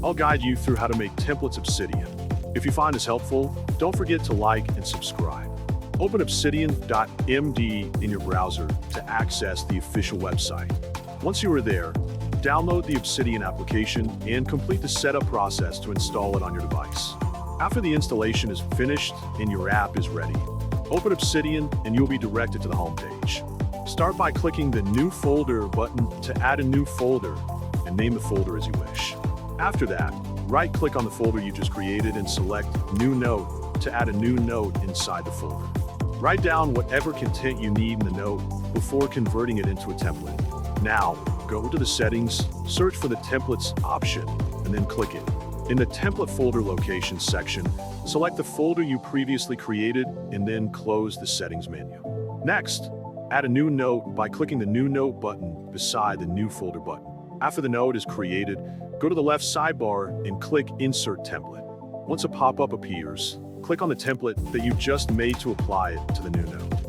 I'll guide you through how to make templates Obsidian. If you find this helpful, don't forget to like and subscribe. Open Obsidian.md in your browser to access the official website. Once you are there, download the Obsidian application and complete the setup process to install it on your device. After the installation is finished and your app is ready, open Obsidian and you'll be directed to the home page. Start by clicking the New Folder button to add a new folder and name the folder as you wish. After that, right-click on the folder you just created and select New Note to add a new note inside the folder. Write down whatever content you need in the note before converting it into a template. Now, go to the settings, search for the templates option, and then click it. In the template folder location section, select the folder you previously created and then close the settings menu. Next, add a new note by clicking the New Note button beside the New Folder button. After the note is created, go to the left sidebar and click Insert Template. Once a pop-up appears, click on the template that you just made to apply it to the new note.